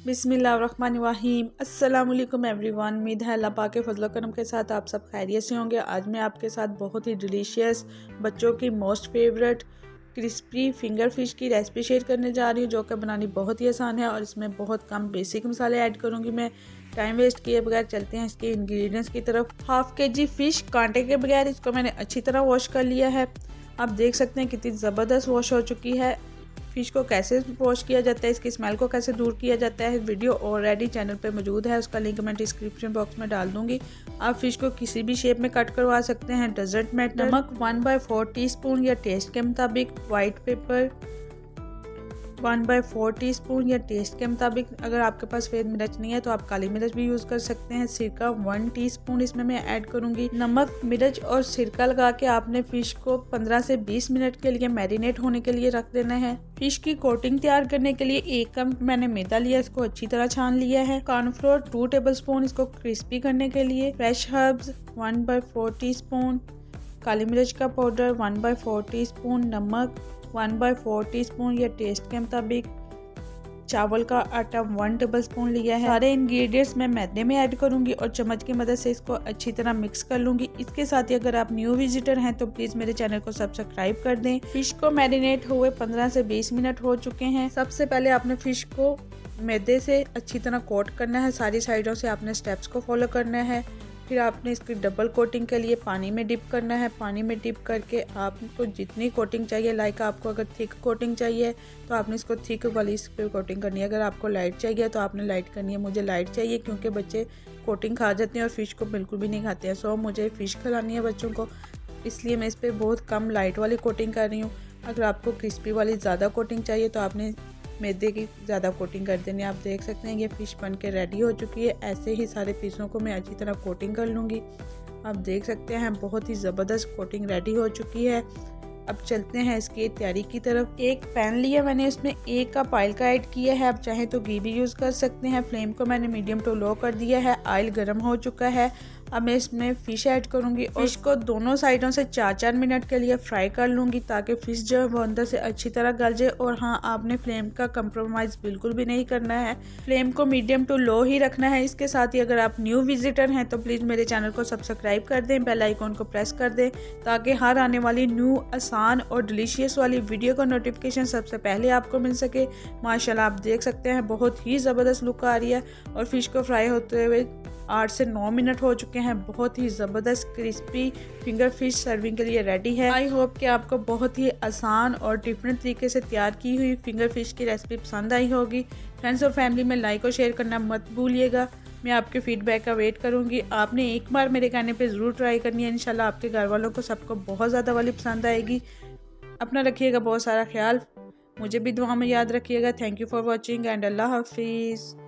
बिस्मिल्लाहिर्रहमानिर्रहीम। अस्सलामुअलैकुम एवरीवन। उम्मीद है अल्लाह पाक के फजल करम के साथ आप सब खैरियत से होंगे। आज मैं आपके साथ बहुत ही डिलीशियस बच्चों की most favourite crispy finger fish की रेसिपी शेयर करने जा रही हूँ, जो कि बनानी बहुत ही आसान है और इसमें बहुत कम बेसिक मसाले ऐड करूँगी मैं। टाइम वेस्ट किए बगैर चलते हैं इसके इंग्रेडिएंट्स की तरफ। हाफ kg फ़िश कांटे के बगैर इसको मैंने अच्छी तरह वॉश कर लिया है। आप देख सकते हैं कितनी ज़बरदस्त वॉश हो चुकी है। फ़िश को कैसे वॉश किया जाता है, इसकी स्मेल को कैसे दूर किया जाता है, वीडियो ऑलरेडी चैनल पे मौजूद है, उसका लिंक मैं डिस्क्रिप्शन बॉक्स में डाल दूंगी। आप फ़िश को किसी भी शेप में कट करवा सकते हैं, डजंट मैटर। नमक 1/4 टीस्पून या टेस्ट के मुताबिक। वाइट पेपर 1/4 टीस्पून या टेस्ट के मुताबिक। अगर आपके पास सफ़ेद मिर्च नहीं है तो आप काली मिर्च भी यूज़ कर सकते हैं। सिरका 1 टीस्पून इसमें मैं ऐड करूंगी। नमक, मिर्च और सिरका लगा के आपने फ़िश को 15 से 20 मिनट के लिए मैरिनेट होने के लिए रख देना है। फ़िश की कोटिंग तैयार करने के लिए 1 कप मैंने मैदा लिया, इसको अच्छी तरह छान लिया है। कॉर्नफ्लोर 2 टेबलस्पून इसको क्रिस्पी करने के लिए। Fresh herbs 1/4 teaspoon. काली मिर्च का पाउडर 1/4 टीस्पून। नमक 1/4 टीस्पून या टेस्ट के मुताबिक। चावल का आटा 1 टेबलस्पून लिया है। सारे इंग्रेडिएंट्स मैं मैदे में ऐड करूंगी और चम्मच की मदद से इसको अच्छी तरह मिक्स कर लूंगी। इसके साथ ही अगर आप न्यू विजिटर हैं तो प्लीज़ मेरे चैनल को सब्सक्राइब कर दें। फिश को मैरिनेट हुए 15 से 20 मिनट हो चुके हैं। सबसे पहले आपने फ़िश को मैदे से अच्छी तरह कोट करना है, सारी साइडों से आपने स्टेप्स को फॉलो करना है। फिर आपने इसकी डबल कोटिंग के लिए पानी में डिप करना है। पानी में डिप करके आपको जितनी कोटिंग चाहिए, लाइक आपको अगर थिक कोटिंग चाहिए तो आपने इसको थिक वाली इस पर कोटिंग करनी है। अगर आपको लाइट चाहिए तो आपने लाइट करनी है। मुझे लाइट चाहिए क्योंकि बच्चे कोटिंग खा जाते हैं और फ़िश को बिल्कुल भी नहीं खाते हैं। सो मुझे फ़िश खिलानी है बच्चों को, इसलिए मैं इस पर बहुत कम लाइट वाली कोटिंग कर रही हूँ। अगर आपको क्रिस्पी वाली ज़्यादा कोटिंग चाहिए तो आपने मैदे की ज़्यादा कोटिंग कर देनी है। आप देख सकते हैं ये फ़िश बन के रेडी हो चुकी है। ऐसे ही सारे पीसों को मैं अच्छी तरह कोटिंग कर लूँगी। आप देख सकते हैं बहुत ही ज़बरदस्त कोटिंग रेडी हो चुकी है। अब चलते हैं इसकी तैयारी की तरफ। एक पैन लिया मैंने, इसमें 1 कप ऑयल का ऐड किया है। आप चाहें तो घी भी यूज़ कर सकते हैं। फ्लेम को मैंने मीडियम टू लो कर दिया है। ऑयल गर्म हो चुका है। अब मैं इसमें फ़िश ऐड करूंगी और फ़िश को दोनों साइडों से 4-4 मिनट के लिए फ्राई कर लूँगी ताकि फ़िश जो है वो अंदर से अच्छी तरह गल जाए। और हाँ, आपने फ्लेम का कंप्रोमाइज़ बिल्कुल भी नहीं करना है, फ्लेम को मीडियम टू लो ही रखना है। इसके साथ ही अगर आप न्यू विजिटर हैं तो प्लीज़ मेरे चैनल को सब्सक्राइब कर दें, बेल आइकॉन को प्रेस कर दें ताकि हर आने वाली न्यू आसान और डिलीशियस वाली वीडियो का नोटिफिकेशन सबसे पहले आपको मिल सके। माशाल्लाह आप देख सकते हैं बहुत ही ज़बरदस्त लुक आ रही है और फ़िश को फ्राई होते हुए 8 से 9 मिनट हो चुके हैं। बहुत ही ज़बरदस्त क्रिस्पी फिंगर फिश सर्विंग के लिए रेडी है। आई होप कि आपको बहुत ही आसान और डिफरेंट तरीके से तैयार की हुई फिंगर फिश की रेसिपी पसंद आई होगी। फ्रेंड्स और फैमिली में लाइक और शेयर करना मत भूलिएगा। मैं आपके फीडबैक का वेट करूंगी। आपने एक बार मेरे कहने पे ज़रूर ट्राई करनी है। इंशाल्लाह आपके घर वालों को सबको बहुत ज़्यादा वाली पसंद आएगी। अपना रखिएगा बहुत सारा ख्याल, मुझे भी दुआ में याद रखिएगा। Thank you for watching and अल्लाह हाफिज़।